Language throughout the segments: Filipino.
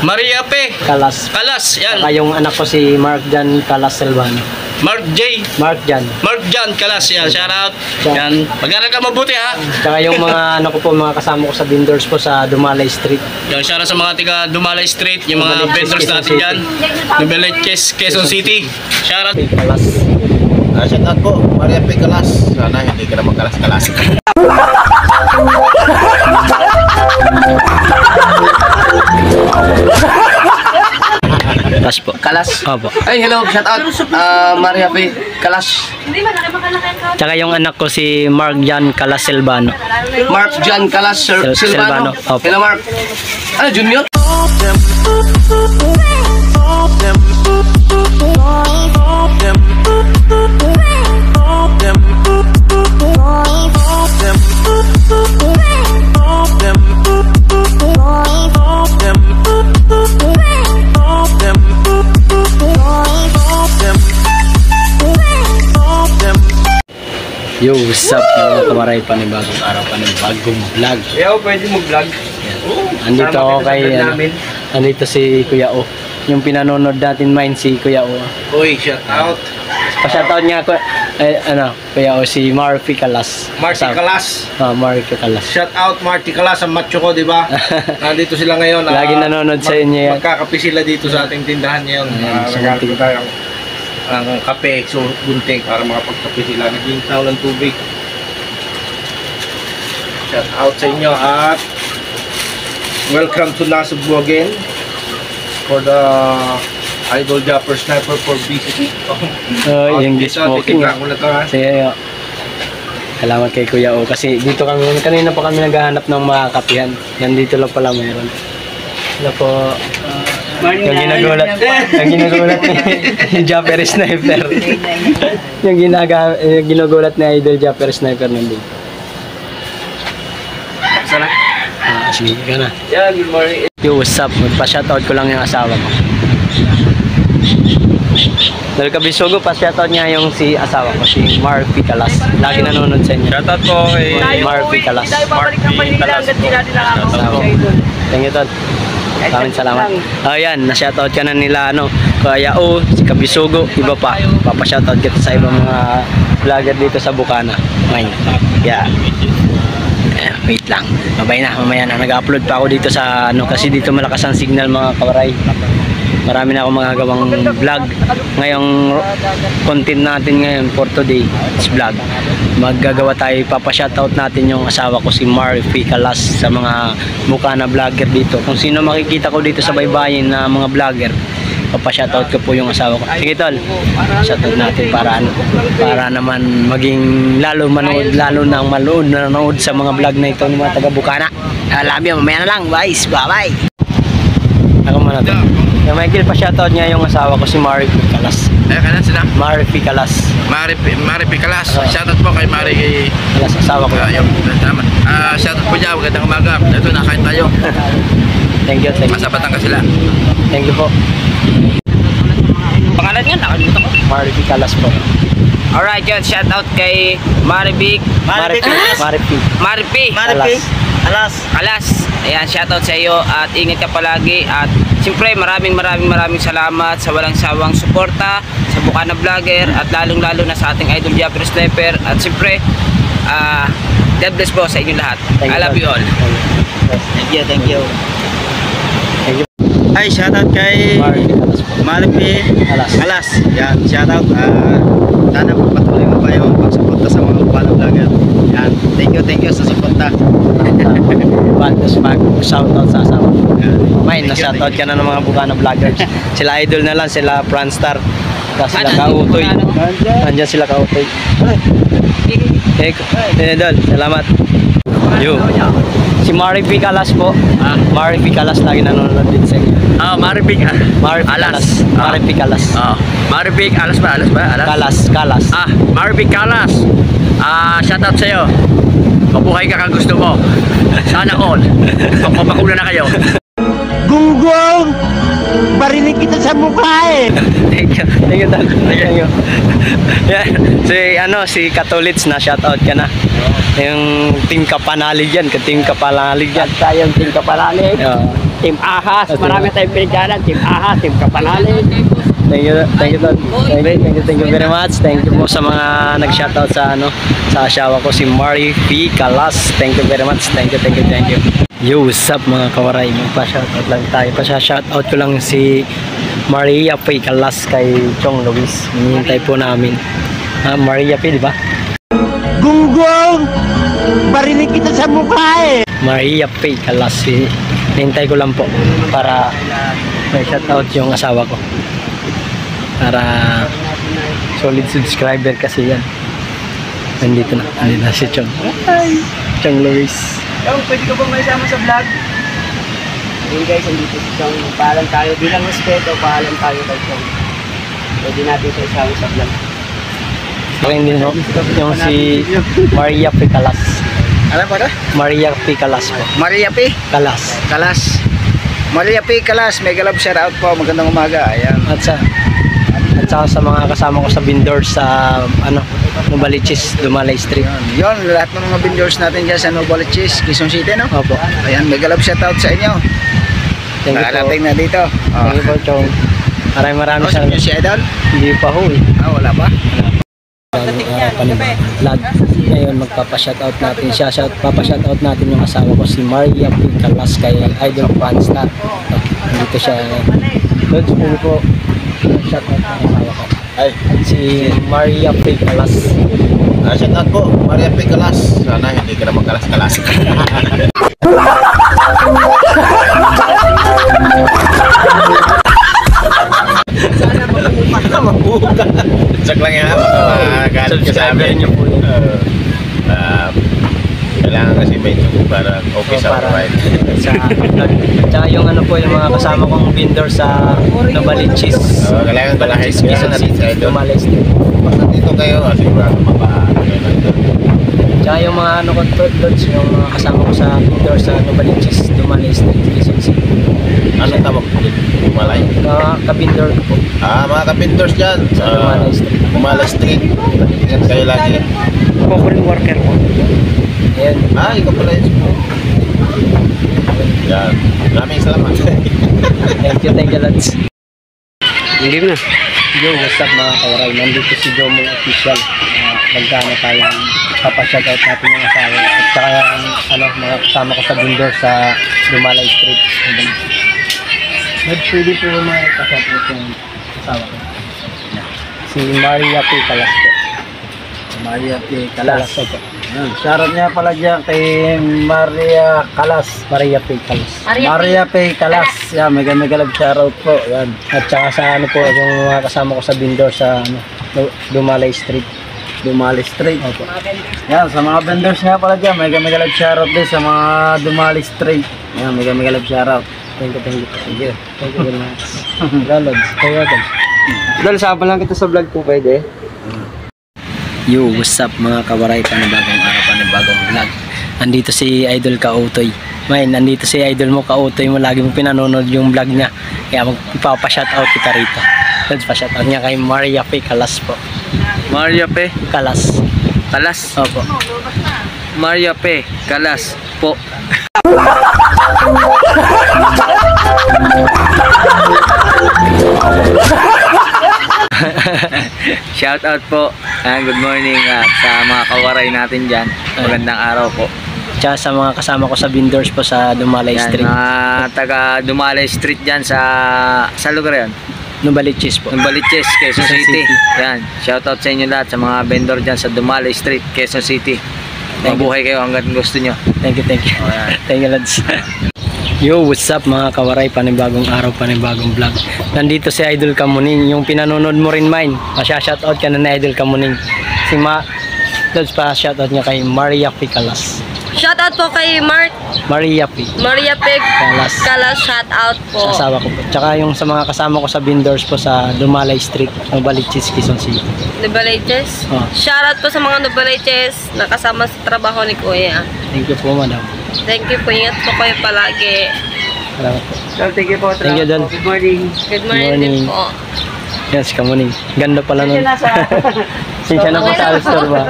Maria P. Kalas. Kalas, yan. Saka yung anak ko si Mark Jan Kalas Silvano. Mark J. Mark Jan. Mark Jan Kalas, yan. Shout out. Yan. Mag-aral ka mabuti ha. Saka yung mga ano ko po, mga kasama ko sa vendors po sa Dumalay Street. Yan, shout out sa mga tiga Dumalay Street, yung mga vendors natin dyan. Dumalay, Quezon City. Shout out. Kalas. Shout out po, Maria P. Kalas. Sana hindi ka na magkalas-kalas. Kalas po. Kalas? Opo. Ay, hello, shout out. Maria P. Kalas. Saka yung anak ko si Mark Jan Kalas Silvano. Mark Jan Kalas Silvano. Opo. Hello, Mark. Ano, Junior? Yo, what's up mga kamaray, panibagong araw, panibagong vlog. Yo, pwede mo vlog. Andito ako kay, andito si Kuya O. Yung pinanonood natin mine si Kuya O. Uy, shout out. Pa-shoutout niya ako, Kuya O, si Marky Kalas. Marty Kalas. Marky Kalas. Shout out Marty Kalas, ang macho ko, di ba? Nandito sila ngayon. Lagi nanonood sa inyo yan. Magkakape sila dito sa ating tindahan ngayon. Nagkakape tayo ang kape, so bunting para makapagkape sila. Naging ng tubig. Shout out sa inyo at welcome to Nasugbu again for the Idol Japper Sniper for visiting. Yung smoking. Sige, salamat kay Kuya O kasi dito kami, kanina pa kami naghahanap ng mga kapihan. Yan dito lang pala meron. Ano po, yung ginagulat ni Japper Sniper. yung ginagulat ni Idol Japper Sniper nandito. Sana? Sige ka na. Yeah, good morning. Yo, what's up? Pa-shoutout ko lang yung asawa ko. Dahil kabisugo, pa-shoutout niya yung si asawa ko, si Marky Kalas. Lagi nanonood sa inyo. Shoutout po kay Marky Kalas. Marky Kalas. Thank you, Tol. Maraming salamat. Oh, yan, na-shoutout ka na nila, Kuya O, si Kabisugo, iba pa. Papa-shoutout kita sa ibang mga vlogger dito sa Bukana. Ngayon. Yeah. Wait lang. Mamaya na. Nag-upload pa ako dito sa, kasi dito malakas ang signal mga kawaray. Marami na akong magagawang vlog. Ngayong content natin ngayon for today is vlog. Maggagawa tayo, papa-shoutout natin yung asawa ko si Marky Kalas sa mga Bukana vlogger dito. Kung sino makikita ko dito sa baybayin na mga vlogger, papa-shoutout ko po yung asawa ko. Sige, Tol. Shoutout natin para naman maging lalo nang manood sa mga vlog na ito ng mga taga Bukana. Alam niyo, mamaya na lang. Bye-bye. Ako muna to. Yung Michael, pa-shoutout niya yung asawa ko si Marky Kalas. Kanan sila? Marky Kalas. Mari P. Kalas. Shoutout po kay Mari Kalas, asawa ko. Salamat. Shoutout po dyan. Magandang umaga. Ito, nakain tayo. Thank you. Masa Batangas sila. Thank you po. Pangalan niya, nakalimutan ko. Marky Kalas po. Alright, yun. Shout out kay Maribik. Marky. Kalas. Ayan, shout out sa iyo at ingat ka palagi at siyempre maraming salamat sa walang sawang suporta sa Bukana Vlogger at lalong-lalo na sa ating Idol Japper Sniper at siyempre God bless po sa inyo lahat. I love you all. Thank you. Ay, shoutout kay Marky Kalas po. Kalas. Yan, shoutout. Sana patuloy mo pa yung pagsuporta sa mga Bukana vlogger. Yan, thank you sa suporta. Tapos mag-shoutout sa asawa. May na-shoutout ka na ng mga Bukana vloggers. Sila Idol na lang, sila Franstar. Tapos sila Kautoy. Nandiyan sila Kautoy. Idol, salamat. Yo. Si Marky Kalas po. Marky Kalas lagi nanonood din sa inyo. Maribik. Kalas. Marky Kalas. Maribik, alas ba? Kalas. Maribik Kalas. Shout out sa iyo. Mabuhay ka kung gusto mo. Sana all. Magpapakuna na kayo. Gunggong! Barinig kita sa mukha eh! Thank you. Yeah. Si Katolits na shoutout ka na. Yung Team Kapanalig yan. Tayong Team Kapanalig. Team Ahas. Marami tayong pinagkanan. Team Ahas, Team Kapanalin. Thank you, Don. Thank you very much. Thank you po sa mga nag-shoutout sa sa asawa ko si Mari P. Kalas. Thank you very much. Thank you. Yo, what's up mga kawaray? Magpa-shoutout lang tayo. Pa-shoutout ko lang si Maria P. Kalas kay Chong Luis. Hinihintay po namin. Maria P, di ba? Gunggong! Barinig kita sa mukha eh! Maria P. Kalas. Hinihintay ko lang po para may shoutout yung asawa ko. Para solid subscriber kasi yan. Nandito na si Chong. Hi! Chong Luis. Chong, pwede ka ba may sama sa vlog? Hey guys, andito si Chong. Paalam tayo bilang respeto. Paalam tayo kay Chong. Pwede natin siya isama sa vlog. Akin din no? Yung si Maria P. Kalas. Alam pa Maria P. Kalas po. Maria P. Kalas. Kalas. Maria P. Kalas, mega love shout out po. Magandang umaga. Ayan. At saka sa mga kasama ko sa vendors sa Novaliches, Dumalay Street. Yon, lahat ng mga vendors natin dyan sa Novaliches, Quezon City, no? Opo. Ayan, mega love shout out sa inyo. Thank you po. Nakalating na dito. Thank you po, Chong. Maraming Sa inyo si Idol? Hindi pa ho eh. Wala pa? Vlog. Ngayon magpapa-shoutout natin siya. Papa-shoutout natin yung asawa ko si Maria P. Kalas kay Idol Fanstar. Dito siya. Lord, pwede po shoutout ng asawa ko. Ay, Si Maria P. Kalas. shout out po, Maria P. Kalas. Sana hindi ka na magkalas-kalas. Sana mabuka. Sak lang yan, magalit ka sa amin. niyo po yun. Kailangan kasi medyo para okay sa provide. Sa vlog. Tsaka yung po yung mga kasama kong vendor sa Novaliches. Kailangan balahin Quezon sa City, dito. Dumalay Street. Pag nandito kayo, sigurado mapaano doon. Tsaka yung mga yung mga kasama ko sa vendor sa Novaliches, Dumalay Street, Quezon City. Anong tawag po dito? Malay? Mga ka-vendor ko po. Mga kapintors dyan sa Dumalay Street. Dumalay Street. Ingat kayo lagi. Cover worker po. Ayan. Ikaw pala yun. Yan. Maraming salamat. Thank you, lads. Hindi na. Yo, what's up mga kawaray? Nandito si Jomo Official. Magkano tayong papashoutout natin yung asawa. At saka mga kasama ko sa vendor sa Dumalay Street. Pwede po mga kasama yung asawa ko. Si Maria P. Kalas po. Maria P. Kalas po. Shoutout niya pala dyan kay Maria Kalas. Maria P. Kalas. Maria P. Kalas. Yan, mega love shoutout po. Yan. At saka sa po, yung mga kasama ko sa vendor sa Dumalay Street. Dumali Street. Opo. Yan, sa mga vendors nga pala dyan, mega love shoutout din sa mga Dumali Street. Yan, mega love shoutout. Thank you. Thank you very much. Lalods. Kaya Lods. Dahil sabi lang kita sa vlog po, pwede? Yo, what's up mga kawaray, panibagong araw, panibagong vlog. Nandito si Idol Kautoy. Nandito si Idol mo Kautoy mo, lagi mo pinanonood yung vlog niya. Kaya magpapa-shoutout kita rito. Let's pa-shoutout niya kay Maria P. Kalas po. Maria P. Kalas. Kalas. Opo. Maria P. Kalas po. Shout out po and good morning sa mga kawaray natin dyan. Magandang araw po. Tsaka sa mga kasama ko sa vendors po sa Dumalay Yan, Street. taga Dumalay Street dyan sa lugar yan. Novaliches po. Novaliches, Quezon Quezon City. City. Yan. Shout out sa inyo lahat sa mga vendor dyan sa Dumalay Street, Quezon City. Thank you. Mabuhay kayo hanggang gusto nyo. Thank you. Ayan. Thank you, lads. Yo, what's up mga kawaray, panibagong araw, panibagong vlog. Nandito si Idol Kamuning, yung pinanonood mo rin mine. Masya-shoutout ka na na Idol Kamuning. Si Lods pa shoutout niya kay Maria P. Kalas. Shoutout po kay Maria P. Maria P. Kalas, shoutout po. Sa asawa ko po. Tsaka yung sa mga kasama ko sa vendors po sa Dumalay Street, Novaliches, Quezon City. Novaliches. Oh. Shoutout po sa mga Novaliches na kasama sa trabaho ni Kuya. Thank you po, madam. Thank you po. Ingat po kayo palagi. Salamat po. Thank you po. Thank you, Don. Good morning. Good morning din po. Yes, Kamuning. Ganda pala nun. Sinsya na po sa Alstor ba?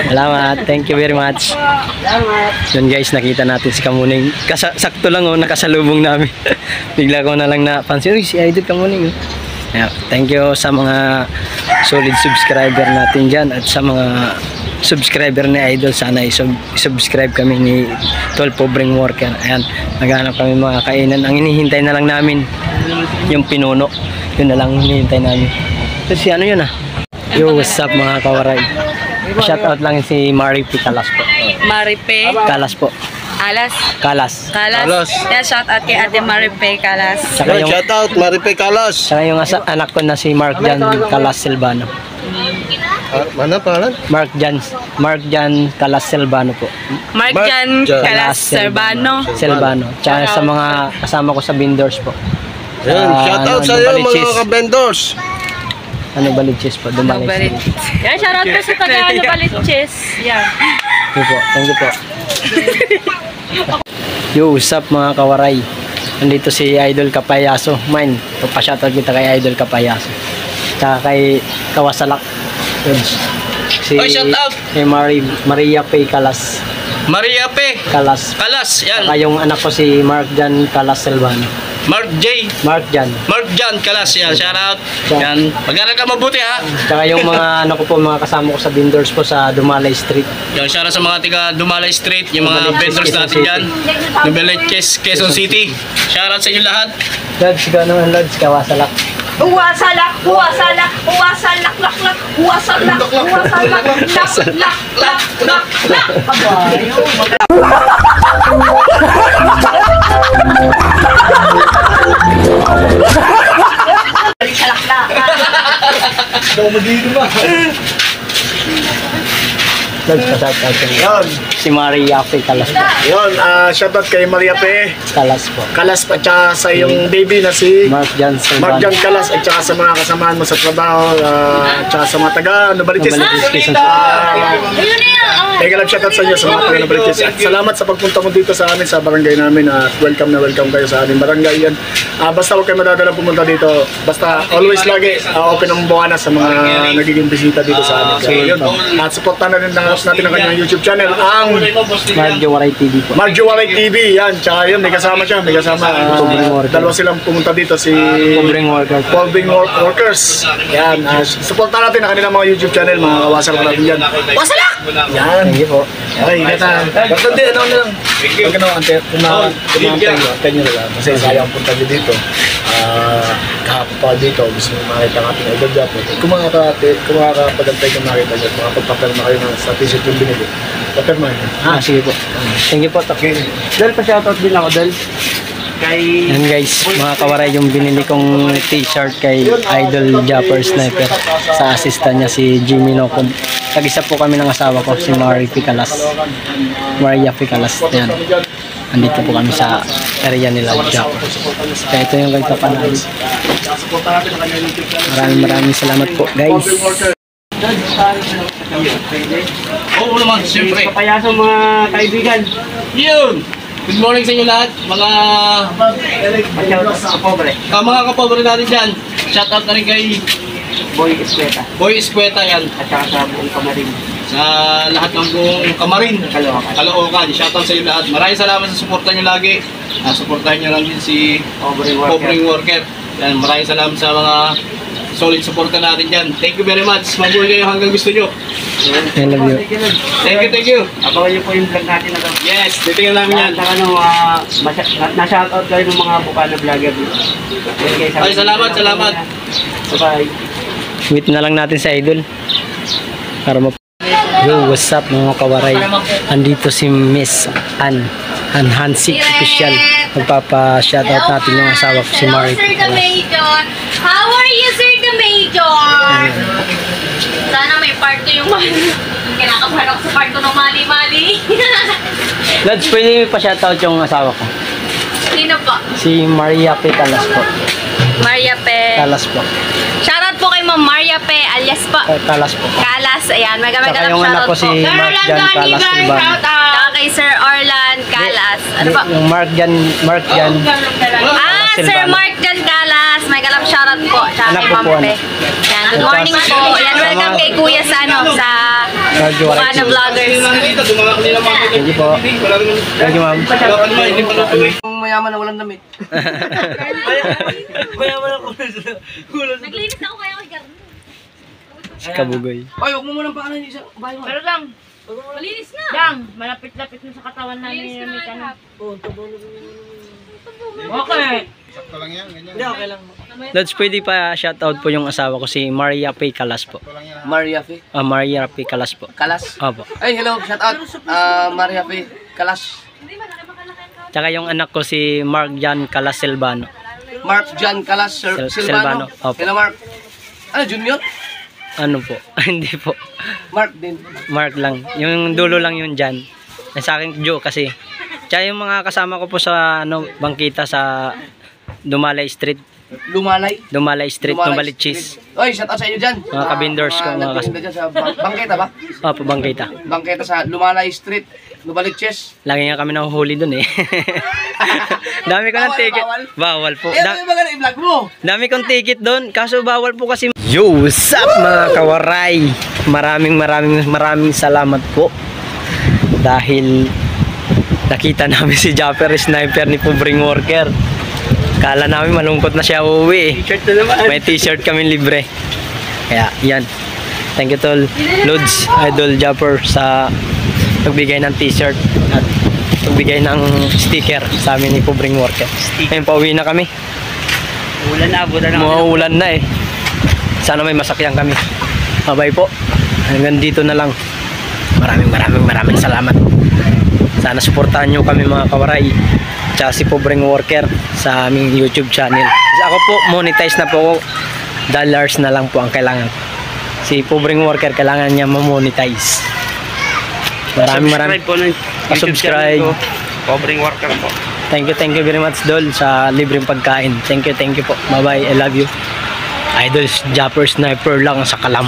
Salamat. Thank you very much. Salamat. Yun guys, nakita natin si Kamuning. Sakto lang nakasalubong namin. Bigla ko na lang napansin, uy, si Idol Kamuning. Yeah, thank you sa mga solid subscriber natin dyan at sa mga subscriber ni Idol. Sana i-subscribe kami ni Tol Pobreng Worker. Ayan, naghanap kami mga kainan. Ang hinihintay na lang namin yung pinuno. Yun na lang hinihintay namin. So si ano yun Yo, what's up mga kawaray? Shout out lang si Mari P. Kalas po. Maripe. Kalas po. Alas. Kalas. Kalas. Yeah, shout out kay Ate Maripe Kalas. Saka yung, Shout out, Maripe Kalas. saka yung anak ko na si Mark Jan Kalas Silvano. Mana pangalan? Mark Jan Kalas Silvano po. Marjan Kalas Servano. Silvano. Tsaka sa mga kasama ko sa vendors po. Yan, shout out sa iyo Baliches. mga ka-vendors. Ano Baliches po? Dumalis. Yeah, shout out ko sa taga Baliches. Yeah. Thank you po. Thank you po. Yo, what's up mga kawaray? Nandito si Idol Kapayaso. Mine, papashoutout kita kay Idol Kapayaso. Tsaka kay Kawasalak. Si Oy, shout out! Kay Maria P. Kalas. Maria P. Kalas. Kalas, yan. Saka yung anak ko si Mark Jan Kalas Silvano. Mark J. Mark Jan. Mark Jan Kalas, yan. Shout out. Yan. Mag-aral ka mabuti ha. Tsaka yung mga ano ko po, mga kasama ko sa vendors po sa Dumalay Street. Yan, shout out sa mga tiga Dumalay Street, yung mga Dumalay, vendors Quezon natin City. dyan. Dumalay, Quezon City. Shout out sa inyo lahat. Lods, ikaw naman Lods, Kawasalak. Uwasalak, uwasalak, uwasalak, lak, lak, uwasalak, uwasalak, lak, lak, lak, lak, lak. Lods, pasoutout ko. Yan, Si Maria P. Kalas po. yun, shout out kay Maria Pe. Kalas po. Kalas pa tsaka sa iyong baby na si Mark Jan Mark Silvano. Jan Kalas at tsaka sa mga kasamahan mo sa trabaho, tsaka sa mga taga Nubaliches. Nubaliches, Quezon City. Mega love shoutout sa inyo sa mga taga Nubaliches. At salamat sa pagpunta mo dito sa amin sa barangay namin. Welcome na welcome kayo sa aming barangay yan. Basta huwag kayo madadala pumunta dito. Basta always lagi open ang buwana sa mga nagiging bisita dito sa amin. So yun. At supportan na rin natin ang kanyang YouTube channel, ang Marjo Waray TV po. Marjo Waray TV. Yan. Tsaka yun, may kasama siya. May kasama. Dalawa silang pumunta dito. Si Pobreng Worker. Pobreng Workers. Yan. Supportan natin ang kanilang mga YouTube channel. Mga kawasalak natin yan. Wasalak! Yan. Thank you po. Okay, ingatan. Basta di, ano na lang. Huwag ka naman, kumantay nyo. Antay nyo na lang. Kasi sayang punta nyo dito. Kahapon pa dito. Gusto nyo makita ang ating idol Japo. Kung makakapadantay kung makita nyo, makapagpapirma kayo sa t-shirt yung binili. Papirma nyo. Sige po. Thank you po. Del, pa-shoutout din ako, Del. Kay... Yan guys, mga kawaray, yung binili kong t-shirt kay Idol Japper Sniper sa assistant niya si Jimmy Locom. Tag-isa po kami ng asawa ko, si Maria Picalas. Maria Picalas. Yan. Andito po kami sa area nila, Japper. Kaya ito yung kay Kapanay. Maraming salamat po guys. Oo naman, siyempre. Kapayaso mga kaibigan. Yun! Good morning sa inyo lahat, mga Pa-shoutout sa pobre. mga kapobre natin dyan. Shout out na rin kay Boy Escueta. Boy Escueta yan. At saka sa buong kamarin. Sa lahat ng buong Kamarin, Caloocan. Caloocan. Shout out sa inyo lahat. Maraming salamat sa suporta nyo lagi. Suportahan nyo lang din si Pobreng Worker. Yan, maraming salamat sa mga solid suporta natin dyan. Thank you very much. Mabuhay kayo hanggang gusto nyo. I love you. Thank you. Abangan niyo po yung vlog natin na to. Yes, titingnan namin yan. At saka na-shoutout kayo ng mga Bukana vlogger dito. Ay, salamat. Bye-bye. Wait na lang natin sa Idol. Para Yo, what's up mga kawaray? Andito si Miss Ann Hansik Official. Magpapa-shoutout natin yung asawa ko si Marie. Sir the Major. How are you, Sir the Major? Sana may part 2 yung kinakabahan ako sa part 2 ng mali-mali. Lads, pwede pa-shoutout yung asawa ko. Sino po? Si Maria P. Kalas po. Maria Pe. Kalas po. Shoutout po kay Ma'am Maria Pe, alias po. Kalas po. Kalas, ayan. Mega Saka yung anak ko si Sir Mark Orlando Jan Kalas Anigan, Silvano. shout out. Saka kay Sir Orlan Kalas. Ano po? Yung Mark Jan Sir Silvano. Mark Jan Kalas. May galap shoutout Shoutout po, tsaka Anak kay ko po, Mampe. Yan, good morning po. Yan, welcome kay Kuya sa sa Radyo Bukana Vloggers. Thank you po. Thank you, ma'am. Mayaman na walang damit. Naglinis ako kaya kay Garno. Si Kabugoy. Ay, huwag mo muna pa ano yung isa. Bahay mo. Pero lang, Malinis na. lang, malapit-lapit na sa katawan namin Malinis yung na mikan. lahat. Okay. Lods, pwede pa shoutout po yung asawa ko, si Maria P. Calas po. Maria Fe. Maria P. Calas po. Kalas. Opo. Ay, hello. Shout out. Maria Fe. Kalas. Tsaka yung anak ko si Mark Jan Calas Silvano. Mark John Kalas Silvano. Silvano. Opo. Hello, Mark. Ano, Junior? Ano po? Hindi po. Mark din. Mark lang. Yung dulo lang yung Jan. Sa akin Joe kasi. Tsaka yung mga kasama ko po sa bangkita sa Dumalay Street. Lumalay. Dumalay Street, Numbalichis. Oy, shout out sa inyo dyan. Mga kabindors ko, mga nagtitinda dyan sa bangketa ba? Opo, bangkita. Bangketa sa Lumalay Street. Numbaliches. Lagi nga kami nahuhuli dun eh. Dami ko ng Bawal, ticket. bawal? Bawal po. Eh, ano yung mga i-vlog mo? Dami kong ticket doon, kaso bawal po kasi. Yo, what's up mga kawaray? Maraming salamat po. Dahil nakita namin si Japper Sniper ni Pobring Worker. Kala namin malungkot na siya uuwi eh. T-shirt na naman. May t-shirt kami libre. Kaya yan. Thank you tol Lods, Idol Japper sa pagbigay ng t-shirt at pagbigay ng sticker sa amin ni Pobring Worker. Ngayon pauwi na kami. Ulan na, abutan na. Mauulan na eh. Sana may masakyan kami. Bye po. Hanggang dito na lang. Maraming salamat. Sana suportahan nyo kami mga kawaray. Tsaka si Pobring Worker sa aming YouTube channel. Ako po, monetize na po ako. Dollars na lang po ang kailangan. Si Pobring Worker, kailangan niya ma-monetize. Maraming po ng subscribe. Pobring Worker po. Thank you very much Dol sa libreng pagkain. Thank you po. Bye bye, I love you. Idol Japper Sniper lang sa Kalam.